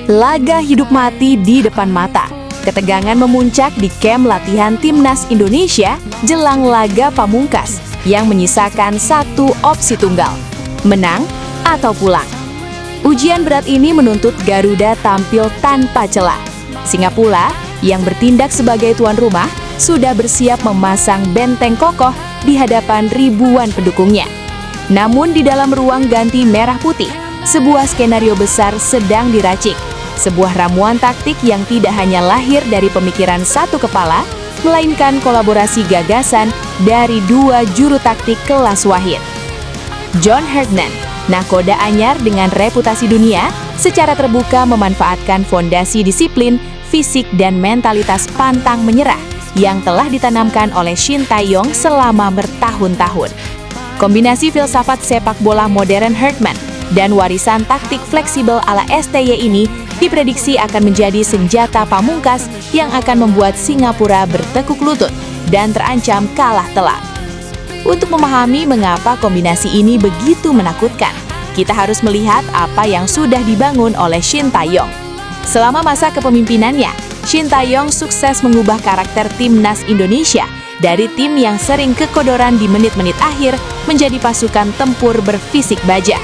Laga hidup mati di depan mata. Ketegangan memuncak di kamp latihan Timnas Indonesia jelang laga pamungkas yang menyisakan satu opsi tunggal, menang atau pulang. Ujian berat ini menuntut Garuda tampil tanpa celah. Singapura yang bertindak sebagai tuan rumah sudah bersiap memasang benteng kokoh di hadapan ribuan pendukungnya. Namun di dalam ruang ganti merah putih, sebuah skenario besar sedang diracik. Sebuah ramuan taktik yang tidak hanya lahir dari pemikiran satu kepala, melainkan kolaborasi gagasan dari dua juru taktik kelas wahid. John Herdman, nakoda anyar dengan reputasi dunia, secara terbuka memanfaatkan fondasi disiplin, fisik dan mentalitas pantang menyerah yang telah ditanamkan oleh Shin Tae-yong selama bertahun-tahun. Kombinasi filsafat sepak bola modern Herdman dan warisan taktik fleksibel ala STY ini diprediksi akan menjadi senjata pamungkas yang akan membuat Singapura bertekuk lutut dan terancam kalah telak. Untuk memahami mengapa kombinasi ini begitu menakutkan, kita harus melihat apa yang sudah dibangun oleh Shin Tae-yong. Selama masa kepemimpinannya, Shin Tae-yong sukses mengubah karakter Timnas Indonesia dari tim yang sering kekodoran di menit-menit akhir menjadi pasukan tempur berfisik baja.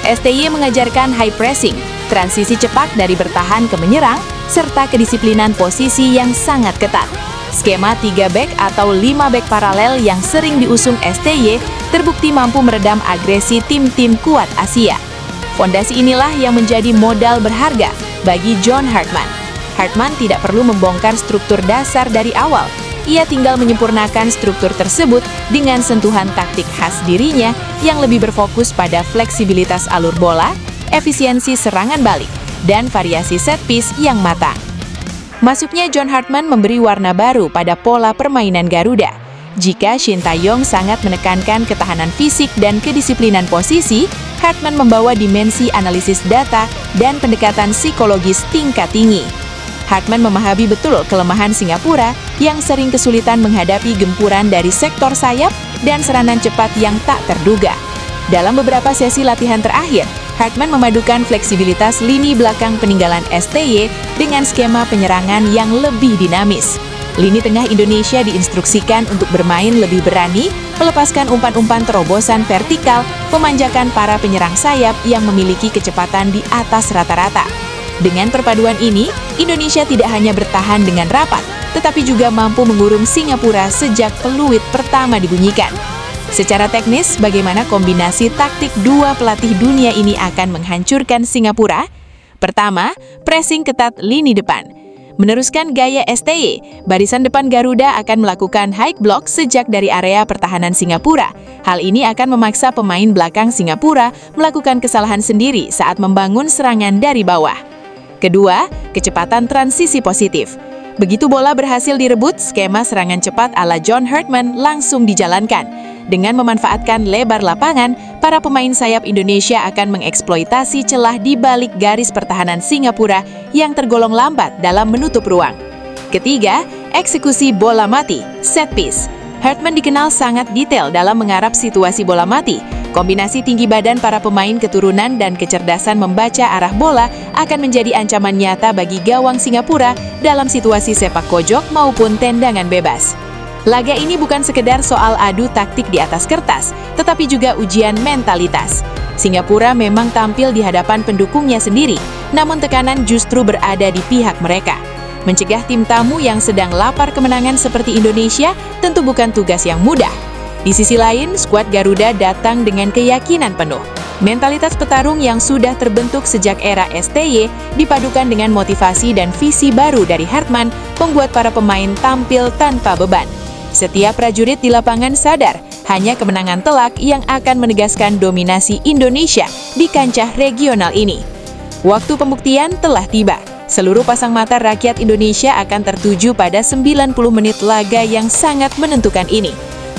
STY mengajarkan high pressing, transisi cepat dari bertahan ke menyerang, serta kedisiplinan posisi yang sangat ketat. Skema 3 back atau 5 back paralel yang sering diusung STY terbukti mampu meredam agresi tim-tim kuat Asia. Fondasi inilah yang menjadi modal berharga bagi John Herdman. Herdman tidak perlu membongkar struktur dasar dari awal. Ia tinggal menyempurnakan struktur tersebut dengan sentuhan taktik khas dirinya yang lebih berfokus pada fleksibilitas alur bola, efisiensi serangan balik, dan variasi set piece yang matang. Masuknya John Herdman memberi warna baru pada pola permainan Garuda. Jika Shin Tae-yong sangat menekankan ketahanan fisik dan kedisiplinan posisi, Herdman membawa dimensi analisis data dan pendekatan psikologis tingkat tinggi. Herdman memahami betul kelemahan Singapura yang sering kesulitan menghadapi gempuran dari sektor sayap dan serangan cepat yang tak terduga. Dalam beberapa sesi latihan terakhir, Herdman memadukan fleksibilitas lini belakang peninggalan STY dengan skema penyerangan yang lebih dinamis. Lini tengah Indonesia diinstruksikan untuk bermain lebih berani, melepaskan umpan-umpan terobosan vertikal, memanjakan para penyerang sayap yang memiliki kecepatan di atas rata-rata. Dengan perpaduan ini, Indonesia tidak hanya bertahan dengan rapat, tetapi juga mampu mengurung Singapura sejak peluit pertama dibunyikan. Secara teknis, bagaimana kombinasi taktik dua pelatih dunia ini akan menghancurkan Singapura? Pertama, pressing ketat lini depan. Meneruskan gaya STY, barisan depan Garuda akan melakukan high block sejak dari area pertahanan Singapura. Hal ini akan memaksa pemain belakang Singapura melakukan kesalahan sendiri saat membangun serangan dari bawah. Kedua, kecepatan transisi positif. Begitu bola berhasil direbut, skema serangan cepat ala John Herdman langsung dijalankan. Dengan memanfaatkan lebar lapangan, para pemain sayap Indonesia akan mengeksploitasi celah di balik garis pertahanan Singapura yang tergolong lambat dalam menutup ruang. Ketiga, eksekusi bola mati, set piece. Herdman dikenal sangat detail dalam mengarap situasi bola mati. Kombinasi tinggi badan para pemain keturunan dan kecerdasan membaca arah bola akan menjadi ancaman nyata bagi gawang Singapura dalam situasi sepak pojok maupun tendangan bebas. Laga ini bukan sekedar soal adu taktik di atas kertas, tetapi juga ujian mentalitas. Singapura memang tampil di hadapan pendukungnya sendiri, namun tekanan justru berada di pihak mereka. Mencegah tim tamu yang sedang lapar kemenangan seperti Indonesia tentu bukan tugas yang mudah. Di sisi lain, skuad Garuda datang dengan keyakinan penuh. Mentalitas petarung yang sudah terbentuk sejak era STY dipadukan dengan motivasi dan visi baru dari Herdman membuat para pemain tampil tanpa beban. Setiap prajurit di lapangan sadar, hanya kemenangan telak yang akan menegaskan dominasi Indonesia di kancah regional ini. Waktu pembuktian telah tiba. Seluruh pasang mata rakyat Indonesia akan tertuju pada 90 menit laga yang sangat menentukan ini.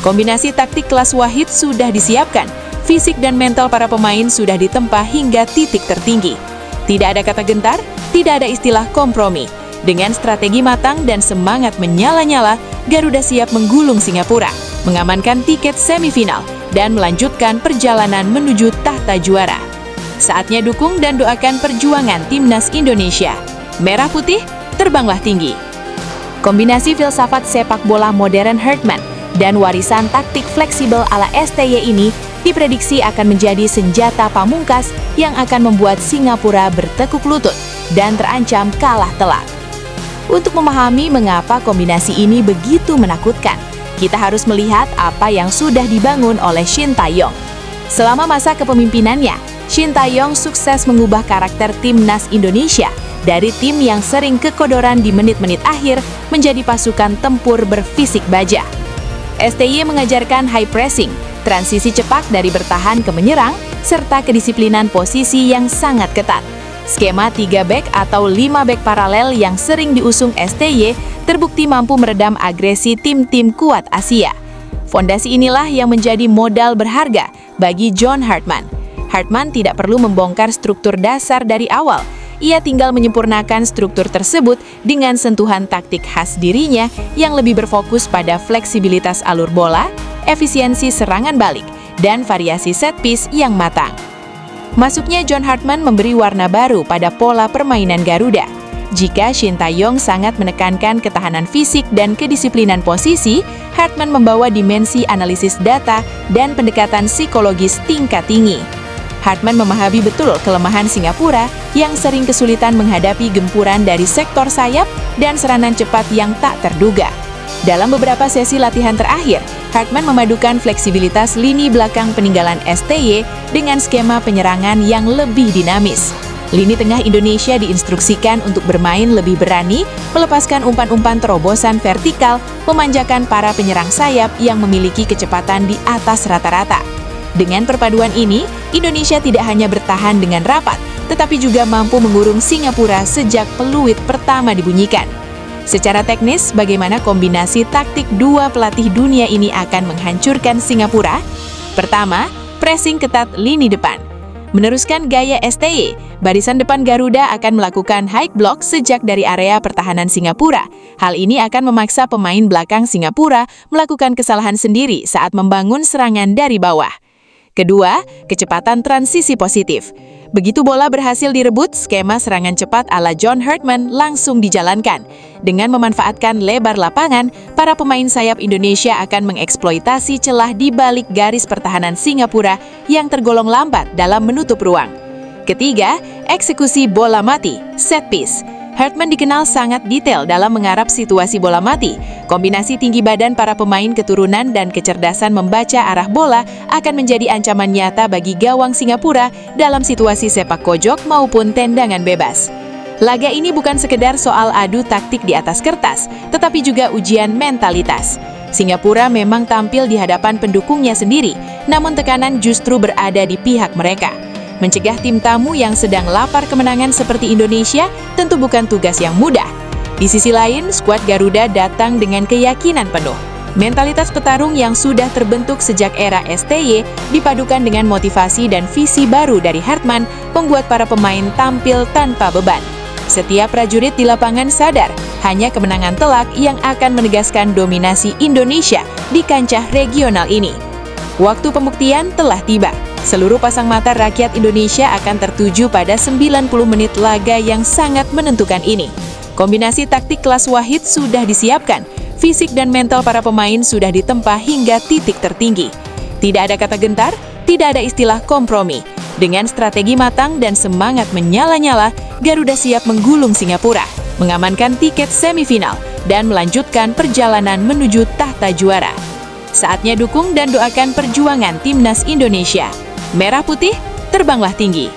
Kombinasi taktik kelas wahid sudah disiapkan, fisik dan mental para pemain sudah ditempa hingga titik tertinggi. Tidak ada kata gentar, tidak ada istilah kompromi. Dengan strategi matang dan semangat menyala-nyala, Garuda siap menggulung Singapura, mengamankan tiket semifinal, dan melanjutkan perjalanan menuju tahta juara. Saatnya dukung dan doakan perjuangan Timnas Indonesia. Merah putih, terbanglah tinggi. Kombinasi filsafat sepak bola modern Hartman dan warisan taktik fleksibel ala STY ini diprediksi akan menjadi senjata pamungkas yang akan membuat Singapura bertekuk lutut dan terancam kalah telak. Untuk memahami mengapa kombinasi ini begitu menakutkan, kita harus melihat apa yang sudah dibangun oleh Shin Tae-yong. Selama masa kepemimpinannya, Shin Tae-yong sukses mengubah karakter Timnas Indonesia dari tim yang sering kekodoran di menit-menit akhir menjadi pasukan tempur berfisik baja. STY mengajarkan high pressing, transisi cepat dari bertahan ke menyerang, serta kedisiplinan posisi yang sangat ketat. Skema 3 back atau 5 back paralel yang sering diusung STY terbukti mampu meredam agresi tim-tim kuat Asia. Fondasi inilah yang menjadi modal berharga bagi John Hartman. Hartman tidak perlu membongkar struktur dasar dari awal. Ia tinggal menyempurnakan struktur tersebut dengan sentuhan taktik khas dirinya yang lebih berfokus pada fleksibilitas alur bola, efisiensi serangan balik, dan variasi set piece yang matang. Masuknya John Hartman memberi warna baru pada pola permainan Garuda. Jika Shin Tae-yong sangat menekankan ketahanan fisik dan kedisiplinan posisi, Hartman membawa dimensi analisis data dan pendekatan psikologis tingkat tinggi. Hartman memahami betul kelemahan Singapura yang sering kesulitan menghadapi gempuran dari sektor sayap dan serangan cepat yang tak terduga. Dalam beberapa sesi latihan terakhir, Hartman memadukan fleksibilitas lini belakang peninggalan STY dengan skema penyerangan yang lebih dinamis. Lini tengah Indonesia diinstruksikan untuk bermain lebih berani, melepaskan umpan-umpan terobosan vertikal, memanjakan para penyerang sayap yang memiliki kecepatan di atas rata-rata. Dengan perpaduan ini, Indonesia tidak hanya bertahan dengan rapat, tetapi juga mampu mengurung Singapura sejak peluit pertama dibunyikan. Secara teknis, bagaimana kombinasi taktik dua pelatih dunia ini akan menghancurkan Singapura? Pertama, pressing ketat lini depan. Meneruskan gaya STY, barisan depan Garuda akan melakukan high block sejak dari area pertahanan Singapura. Hal ini akan memaksa pemain belakang Singapura melakukan kesalahan sendiri saat membangun serangan dari bawah. Kedua, kecepatan transisi positif. Begitu bola berhasil direbut, skema serangan cepat ala John Hartman langsung dijalankan. Dengan memanfaatkan lebar lapangan, para pemain sayap Indonesia akan mengeksploitasi celah di balik garis pertahanan Singapura yang tergolong lambat dalam menutup ruang. Ketiga, eksekusi bola mati, set piece. Hartman dikenal sangat detail dalam mengarap situasi bola mati. Kombinasi tinggi badan para pemain keturunan dan kecerdasan membaca arah bola akan menjadi ancaman nyata bagi gawang Singapura dalam situasi sepak pojok maupun tendangan bebas. Laga ini bukan sekedar soal adu taktik di atas kertas, tetapi juga ujian mentalitas. Singapura memang tampil di hadapan pendukungnya sendiri, namun tekanan justru berada di pihak mereka. Mencegah tim tamu yang sedang lapar kemenangan seperti Indonesia tentu bukan tugas yang mudah. Di sisi lain, skuad Garuda datang dengan keyakinan penuh. Mentalitas petarung yang sudah terbentuk sejak era STY dipadukan dengan motivasi dan visi baru dari Hartman membuat para pemain tampil tanpa beban. Setiap prajurit di lapangan sadar, hanya kemenangan telak yang akan menegaskan dominasi Indonesia di kancah regional ini. Waktu pembuktian telah tiba. Seluruh pasang mata rakyat Indonesia akan tertuju pada 90 menit laga yang sangat menentukan ini. Kombinasi taktik kelas Wahid sudah disiapkan, fisik dan mental para pemain sudah ditempa hingga titik tertinggi. Tidak ada kata gentar, tidak ada istilah kompromi. Dengan strategi matang dan semangat menyala-nyala, Garuda siap menggulung Singapura, mengamankan tiket semifinal, dan melanjutkan perjalanan menuju tahta juara. Saatnya dukung dan doakan perjuangan Timnas Indonesia. Merah putih, terbanglah tinggi.